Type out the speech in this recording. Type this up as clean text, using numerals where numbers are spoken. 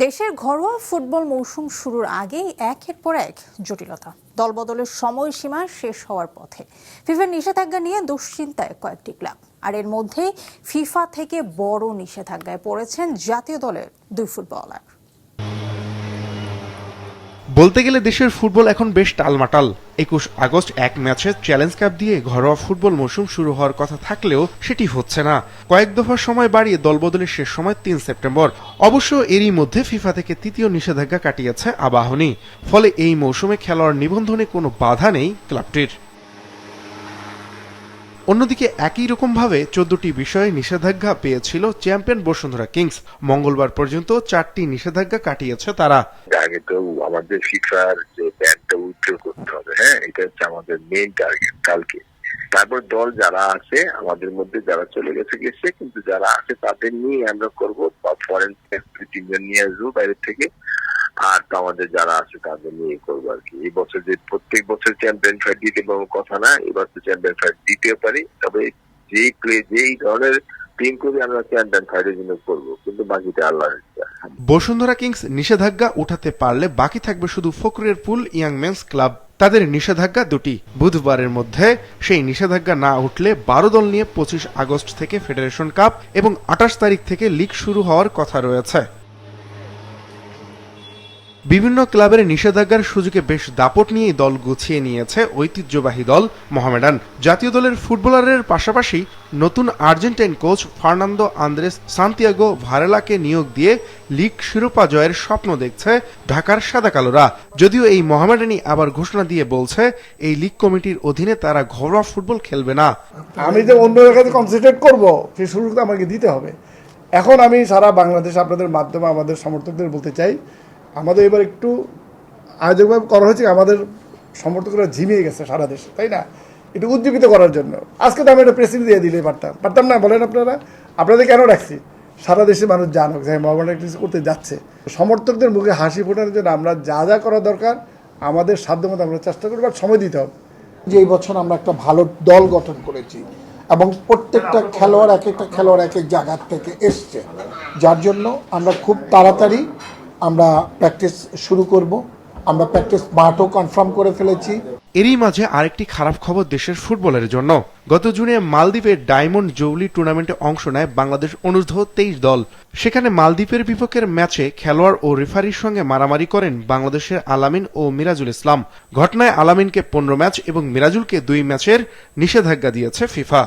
দেশের ঘরোয়া ফুটবল মৌসুম শুরুর আগেই একের পর এক জটিলতা, দলবদলের সময়সীমা শেষ হওয়ার পথে, ফিফার নিষেধাজ্ঞা নিয়ে দুশ্চিন্তায় কয়েকটি ক্লাব। আর এর মধ্যে ফিফা থেকে বড় নিষেধাজ্ঞায় পড়েছেন জাতীয় দলের দুই ফুটবলার। বলতে গেলে দেশের ফুটবল এখন বেশ টালমাটাল। ২১ আগস্ট এক ম্যাচে চ্যালেঞ্জ কাপ দিয়ে ঘরোয়া ফুটবল মৌসুম শুরু হওয়ার কথা থাকলেও সেটি হচ্ছে না। কয়েক দফা সময় বাড়িয়ে দলবদলের শেষ সময় ৩ সেপ্টেম্বর। অবশ্য এরই মধ্যে ফিফা থেকে তৃতীয় নিষেধাজ্ঞা কাটিয়েছে আবাহনী। ফলে এই মৌসুমে খেলোয়াড় নিবন্ধনে কোনো বাধা নেই ক্লাবটির। অন্যদিকে একই রকমভাবে ১৪টি বিষয়ে নিষেধাজ্ঞা পেয়েছিল চ্যাম্পিয়ন বসুন্ধরা কিংস। মঙ্গলবার পর্যন্ত ৪টি নিষেধাজ্ঞা কাটিয়েছে তারা। আগে তো আমাদের ফিফার যে ব্যানটা উইথড্র করতে হবে, এটা হচ্ছে আমাদের মেইন টার্গেট কালকে। তারপর দল যারা আছে আমাদের মধ্যে যারা চলে গেছে, কিন্তু যারা আছে তাদের নিয়ে আমরা করবো, বা ফরেন টিমদের নিয়ে আসবো বাইরের থেকে। আর তো আমাদের যারা আছে তাদের নিয়ে করবো আর কি। এই বছর যে প্রত্যেক বছর চ্যাম্পিয়ন ফাইট দিতে পারবো কথা না, এবার তো চ্যাম্পিয়ন ফাইট দিতে পারি। তবে যেই ধরনের টিম করে আমরা চ্যাম্পিয়ন ফাইটের জন্য করবো, কিন্তু বাকিটা আল্লাহর ইচ্ছা। বসুন্ধরা কিংস নিষেধাজ্ঞা উঠাতে পারলে বাকি থাকবে শুধু ফখরুলের পুল ইয়াং মেন্স ক্লাব। তাদের নিষেধাজ্ঞা দুটি। বুধবারের মধ্যে সেই নিষেধাজ্ঞা না উঠলে ১২ দল নিয়ে ২৫ আগস্ট থেকে ফেডারেশন কাপ এবং ২৮ তারিখ থেকে লিগ শুরু হওয়ার কথা রয়েছে। বিভিন্ন ক্লাবের নিষেধাজ্ঞার সুযোগে বেশ দাপট নিয়েই দল গুছিয়ে নিয়েছে ঐতিহ্যবাহী দল মোহামেডান। জাতীয় দলের ফুটবলারের পাশাপাশি নতুন Argentine coach Fernando Andres Santiago ভারেলাকে নিয়োগ দিয়ে লিগ শিরোপা জয়ের স্বপ্ন দেখছে ঢাকার সাদা কালোরা। যদিও এই মোহামেডানই আবার ঘোষণা দিয়ে বলছে এই লিগ কমিটির অধীনে তারা ঘরোয়া ফুটবল খেলবে না। আমি যে অন্য জায়গাতে কনসেন্ট্রেট করবো সেই সুযোগটা আমাকে দিতে হবে। এখন আমি সারা বাংলাদেশ আপনাদের মাধ্যমে আমাদের সমর্থকদের বলতে চাই, আমাদের এবার একটু আয়োজকভাবে করা হয়েছে, আমাদের সমর্থকরা ঝিমিয়ে গেছে সারা দেশে, তাই না? একটু উজ্জীবিত করার জন্য আজকে তো আমি একটা প্রেসিডি দিয়ে দিলে পারতাম না? বলেন আপনাদের কেন রাখছি? সারা দেশে মানুষ জানুক যে মোহামেডান কিছু করতে যাচ্ছে। সমর্থকদের মুখে হাসি ফোটানোর জন্য আমরা যা করা দরকার আমাদের সাধ্যমতো আমরা চেষ্টা করব, আর সময় দিতে হবে। যে এই বছর আমরা একটা ভালো দল গঠন করেছি এবং প্রত্যেকটা খেলোয়াড় এক এক জায়গা থেকে এসছে, যার জন্য আমরা খুব তাড়াতাড়ি আমরা প্র্যাকটিস শুরু করব। আমরা প্র্যাকটিস মাঠও কনফার্ম করে ফেলেছি। এরই মাঝে আরেকটি খারাপ খবর দেশের ফুটবলের জন্য। গত জুনে মালদ্বীপের ডায়মন্ড জৌলি টুর্নামেন্টে অংশ নেয় বাংলাদেশ অনূর্ধ্ব ২৩ দল। সেখানে মালদ্বীপের বিপক্ষের ম্যাচে খেলোয়াড় ও রেফারির সঙ্গে মারামারি করেন বাংলাদেশের আলামিন ও মিরাজুল ইসলাম। ঘটনায় আলামিনকে ১৫ ম্যাচ এবং মিরাজুলকে ২ ম্যাচের নিষেধাজ্ঞা দিয়েছে ফিফা।